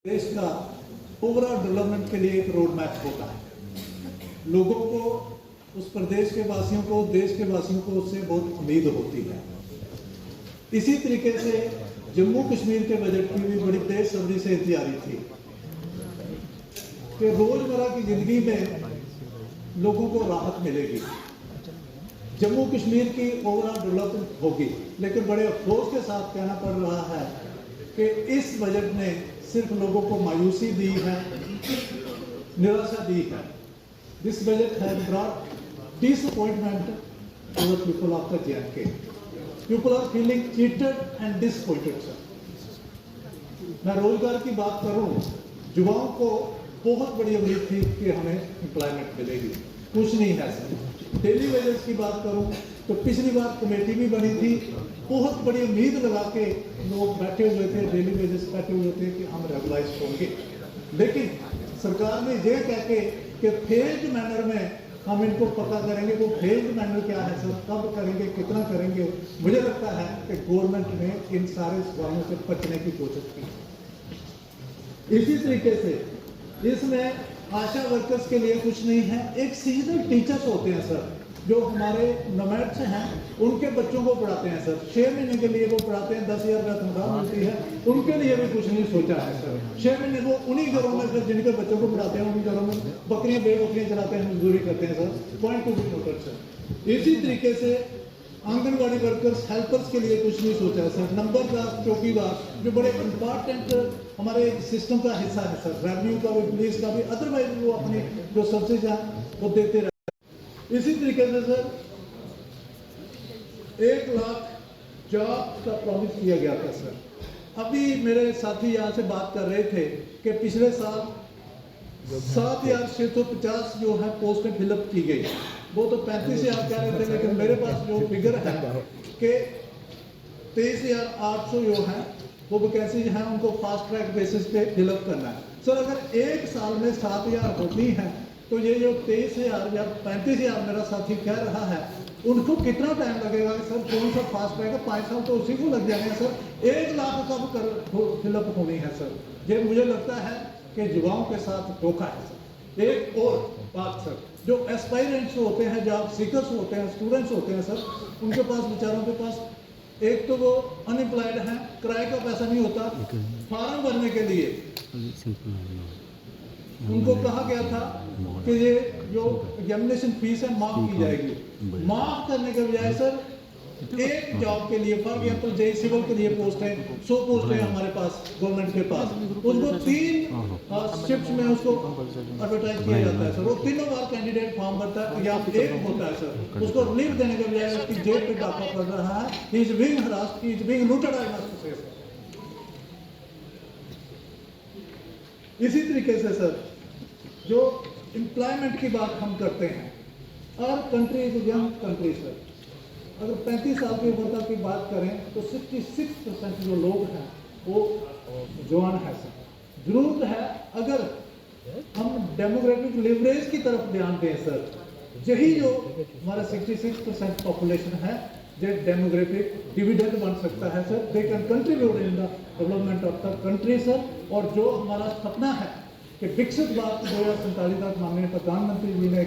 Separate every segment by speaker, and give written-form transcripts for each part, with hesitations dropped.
Speaker 1: देश का overall development के लिए एक रोड मैप होता है। लोगों को, उस प्रदेश के वासियों को, देश के वासियों को उससे बहुत उम्मीद होती है। इसी तरीके से जम्मू कश्मीर के बजट की भी बड़ी तेज सब्री से तैयारी थी कि रोजमर्रा की जिंदगी में लोगों को राहत मिलेगी, जम्मू कश्मीर की ओवरऑल डेवलपमेंट होगी। लेकिन बड़े अफसोस के साथ कहना पड़ रहा है कि इस बजट ने सिर्फ लोगों को मायूसी दी है, निराशा दी है। This budget has brought disappointment to the people of the J&K. People are feeling cheated and disappointed, sir. मैं रोजगार की बात करूं, युवाओं को बहुत बड़ी उम्मीद थी कि हमें एम्प्लॉयमेंट मिलेगी, कुछ नहीं है सर। डेली वेजेस की बात करूं तो पिछली बार कमेटी भी बनी थी, बहुत बड़ी उम्मीद लगा के लोग बैठे हुए थे, डेली वेजेस बैठे हुए थे कि हम रेगुलाइज होंगे। लेकिन सरकार ने यह कह के कि फेज्ड मैनर में हम इनको पता करेंगे। वो फेज्ड मैनर क्या है सर, कब करेंगे, कितना करेंगे? मुझे लगता है कि गवर्नमेंट ने इन सारे सवालों से बचने की कोशिश की। इसी तरीके से इसमें आशा वर्कर्स के लिए कुछ नहीं है। एक सीजनल टीचर्स होते हैं सर, जो हमारे नोमैड्स हैं, उनके बच्चों को पढ़ाते हैं सर। 6 महीने के लिए वो पढ़ाते हैं, 10,000 का तनख्वाह मिलती है, उनके लिए भी कुछ नहीं सोचा है सर। 6 महीने वो उन्हीं घरों में फिर जिनके बच्चों को पढ़ाते हैं, उन्हीं घरों में बकरियां बेबकरियां चलाते हैं, मजदूरी करते हैं sir. Point to be noted sir. इसी तरीके से आंगनबाड़ी वर्कर्स, हेल्पर्स के लिए कुछ नहीं सोचा है सर। नंबरदार, चौकीदार, जो बड़े इंपॉर्टेंट हमारे सिस्टम का हिस्सा है सर, रेवेन्यू का भी, पुलिस का भी, अदरवाइज वो अपनी जो सब्सिडी है वो देते रहे। इसी तरीके से सर 1 लाख जॉब का प्रॉमिस किया गया था सर। अभी मेरे साथी यहाँ से बात कर रहे थे कि पिछले साल 7,650 जो है पोस्टें फिलअप की गई। वो तो 35,000 कह रहे थे, लेकिन मेरे पास जो फिगर है कि 23,800 जो है वो वैकेंसी है, उनको फास्ट ट्रैक बेसिस पे फिलअप करना है सर। अगर एक साल में 7,000 होती है तो ये जो 23,000 या 35,000 मेरा साथी कह रहा है, उनको कितना टाइम लगेगा सर? कौन सा फास्ट ट्रैक है? 5 साल तो उसी को लग जाएंगे सर। 1 लाख कब फिलअप होनी है सर? ये मुझे लगता है कि युवाओं के साथ धोखा है सर। एक और बात सर, जो एस्पायरेंट्स होते हैं, जॉब सीकर्स होते हैं, स्टूडेंट्स होते हैं सर, उनके पास, बेचारों के पास, एक तो वो अनएम्प्लॉयड हैं, किराए का पैसा नहीं होता, फॉर्म भरने के लिए उनको कहा गया था कि ये जो एग्जामिनेशन फीस है माफ की जाएगी। माफ करने के बजाय सर एक जॉब के लिए, फॉर एग्जाम्पल जे सिविल के लिए पोस्ट है, 100 पोस्ट है हमारे पास, गवर्नमेंट के पास, उसको 3 शिफ्ट में उसको एडवर्टाइज किया जाता है सर। वो तीनों बार कैंडिडेट फॉर्म भरता है या एक होता है सर, उसको रिलीफ देने के बजाय उसकी जेब पे डाका पड़ रहा है। He is being harassed, he is being looted, I must say sir. इसी तरीके से सर जो एम्प्लॉयमेंट की बात हम करते हैं, और country is young country sir. अगर 35 साल की उम्र तक की बात करें तो 66% जो लोग हैं वो जवान है सर। जरूरत है अगर हम डेमोग्राफिक लिवरेज की तरफ ध्यान दें सर, यही जो हमारा 66% पॉपुलेशन है, ये डेमोग्राफिक डिविडेंड बन सकता है sir. They can contribute in the development of the country sir. और जो हमारा सपना है कि विकसित भारत 2047 तक माननीय प्रधानमंत्री जी ने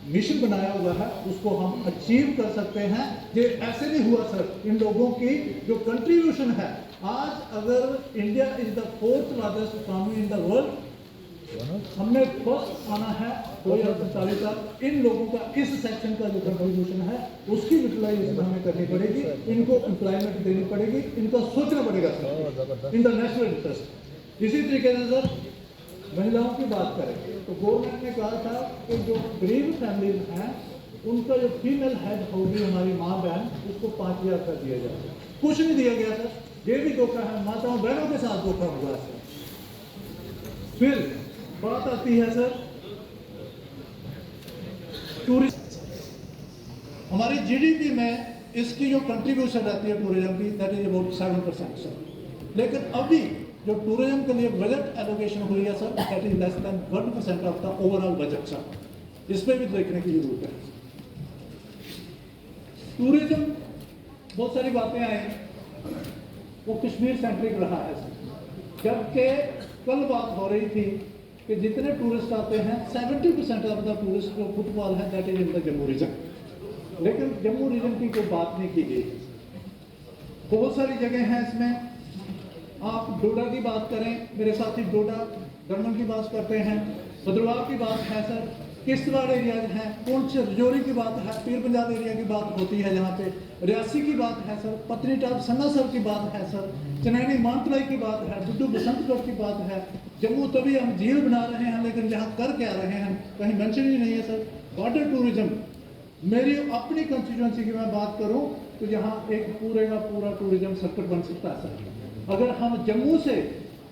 Speaker 1: मिशन बनाया हुआ है, उसको हम अचीव कर सकते हैं। ये ऐसे नहीं हुआ सर, इन लोगों की जो कंट्रीब्यूशन है, आज अगर India is the 4th largest economy in the world, हमने फर्स्ट आना है 2047 तक। इन लोगों का इस सेक्शन का जो कंट्रीब्यूशन है उसकी यूटिलाइजेशन हमें करनी पड़ेगी, इनको एम्प्लॉयमेंट देनी पड़ेगी, इनका सोचना पड़ेगा sir in the national interest. इसी तरीके से सर महिलाओं की बात करें तो गवर्नमेंट ने कहा था कि जो गरीब फैमिलीज हैं उनका जो फीमेल हेड होगी, हमारी माँ बहन, उसको 5,000 का दिया जाएगा। कुछ नहीं दिया गया सर। ये भी धोखा है, माताओं बहनों के साथ धोखा हुआ है सर। फिर बात आती है सर टूरिज्म। हमारी जीडीपी में इसकी जो कंट्रीब्यूशन रहती है टूरिज्म की, दैट इज अबाउट 7% सर। लेकिन अभी जो टूरिज्म के लिए बजट एलोकेशन हुई है sir, that is less than 1% of the overall budget sir. इस पर भी देखने की जरूरत है। टूरिज्म, बहुत सारी बातें आई, वो कश्मीर सेंट्रिक रहा है सर, जबकि कल बात हो रही थी कि जितने टूरिस्ट आते हैं 70% ऑफ द टूरिस्ट जो फुटबॉल है that is in the Jammu region, लेकिन जम्मू रीजन की कोई बात नहीं की गई। बहुत सारी जगह हैं इसमें। आप डोडा की बात करें, मेरे साथी डोडा दमन की बात करते हैं, भद्रवाह की बात है सर, किश्तवाड़ एरिया हैं, पुंछ रजौरी की बात है, पीर पंजाब एरिया की बात होती है यहाँ पे, रियासी की बात है सर, पत्नीटाप सन्नासर की बात है सर, चनैनी मानतलाई की बात है, बुड्डू बसंतगढ़ की बात है। जम्मू तभी हम झील बना रहे हैं, लेकिन यहाँ कर क्या रहे हैं कहीं मेंशन ही नहीं है सर। वाटर टूरिज्म मेरी अपनी कंस्टिट्यूंसी की मैं बात करूँ तो यहाँ एक पूरे का पूरा टूरिज्म सेक्टर बन सकता है सर। अगर हम जम्मू से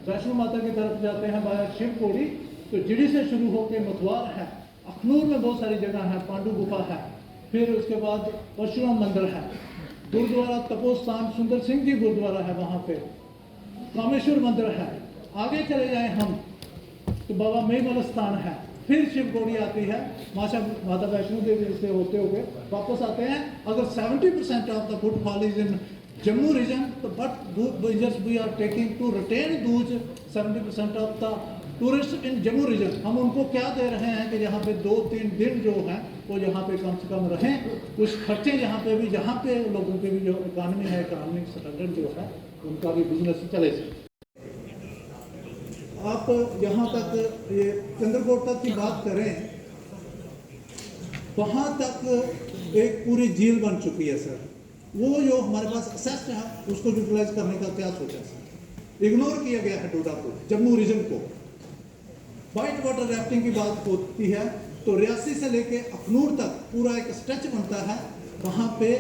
Speaker 1: वैष्णो माता की तरफ जाते हैं बाया शिवकोड़ी, तो जिड़ी से शुरू होकर मथुआर है, अखनूर में बहुत सारी जगह है, पांडु गुफा है, फिर उसके बाद परशुराम मंदिर है, गुरुद्वारा तपोस्थान सुंदर सिंह जी गुरुद्वारा है, वहाँ पे कामेश्वर मंदिर है। आगे चले जाएं हम तो बाबा मेमल स्थान है, फिर शिवकोड़ी आती है, माता वैष्णो देवी से होते हुए वापस आते हैं। अगर 70% of the footfall is in Jammu region, but measures we are taking to retain those 70% of the tourists in Jammu region। हम उनको क्या दे रहे हैं कि यहाँ पे 2-3 दिन जो हैं वो यहाँ पे कम से कम रहें, कुछ खर्चे यहाँ पे भी, जहाँ पे लोगों के भी जो इकॉनमी है, इकोनॉमिक स्टैंडर्ड जो है उनका भी बिजनेस चले। आप यहाँ तक ये चंद्रकोट तक की बात करें, वहाँ तक एक पूरी झील बन चुकी है सर। वो जो हमारे पास असेस्ट है उसको यूटिलाइज करने का क्या सोचा सर? इग्नोर किया गया है डोडा को, जम्मू रीजन को। वाइट वाटर राफ्टिंग की बात होती है तो रियासी से लेके अखनूर तक पूरा एक स्ट्रेच बनता है, वहाँ पे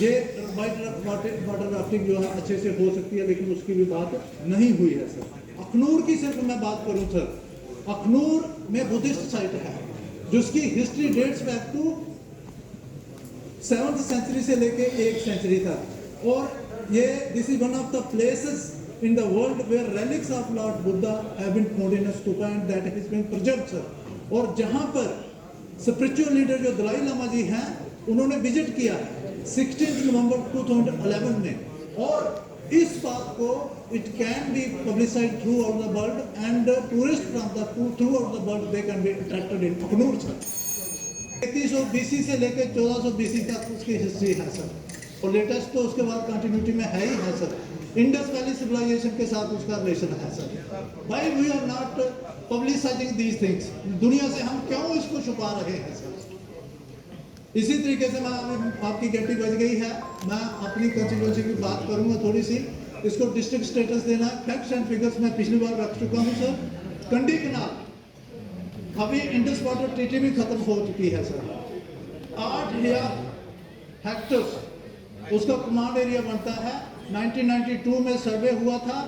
Speaker 1: ये वाइट वाटर राफ्टिंग जो है अच्छे से हो सकती है, लेकिन उसकी भी बात नहीं हुई है सर। अखनूर की सिर्फ मैं बात करूँ सर, अखनूर में बुद्धिस्ट साइट है जिसकी history dates back to 7th century से लेके 1 सेंचुरी तक, और ये this is one of the places in the world where relics of Lord Buddha have been found in a stupa and that has been preserved sir. और जहां पर spiritual leader जो दलाई लामा जी हैं उन्होंने विजिट किया है 16 नवंबर 2011 में, और इस बात को it can be publicised through out the world and tourist from the through out the world they can be attracted in Akhnoor sir. 3300 BC से लेकर 1400 BC तक उसकी हिस्ट्री है सर, और लेटेस्ट तो उसके बाद कंटिन्यूटी में है ही है सर। इंडस वैली सिविलाइजेशन के साथ उसका रिलेशन है sir. Why we are not publicising these things? दुनिया से हम क्यों इसको छुपा रहे हैं सर? इसी तरीके से मैं आपकी घंटी बज गई है, मैं अपनी कंस्टिट्यूएंसी की बात करूंगा थोड़ी सी। इसको डिस्ट्रिक्ट स्टेटस देना, फैक्ट्स एंड फिगर्स मैं पिछली बार रख चुका हूँ सर। कंडी कनाल अभी इंडस वाटर ट्रीटी भी खत्म हो चुकी है सर। 8000 हेक्टर्स उसका कमांड एरिया बनता है। 1992 में सर्वे हुआ था।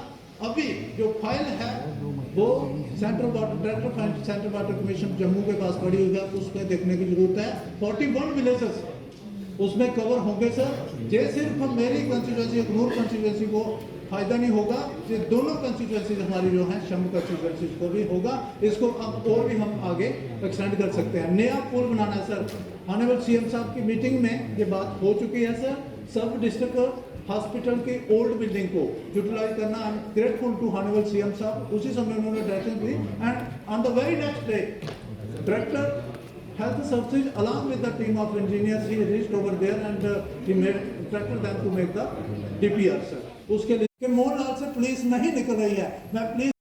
Speaker 1: अभी जो फाइल है वो central water director central water commission Jammu के पास पड़ी हुई है, उसमें देखने की जरूरत है। 41 विलेजेस उसमें कवर होंगे सर। ये सिर्फ मेरी कंस्टिट्यूएंसी अखनूर कंस्टिट्यूएंसी को फायदा नहीं होगा, ये दोनों कंस्टिट्यूएंसीज हमारी जो है शम्भू कंस्टिट्यूएंसी को भी होगा। इसको अब और भी हम आगे एक्सटेंड कर सकते हैं। नया पुल बनाना है सर। ऑनरेबल सीएम साहब की मीटिंग में ये बात हो चुकी है सर। सब डिस्ट्रिक्ट हॉस्पिटल की ओल्ड बिल्डिंग को यूटिलाइज करना। I am grateful to honourable CM साहब। उसी समय उन्होंने डायरेक्शन दी and on the very next day director health services along with the team of engineers he reached over there and he made instructed them to make the DPR sir। उसके लिए मोर हाल से police नहीं निकल रही है। मैं please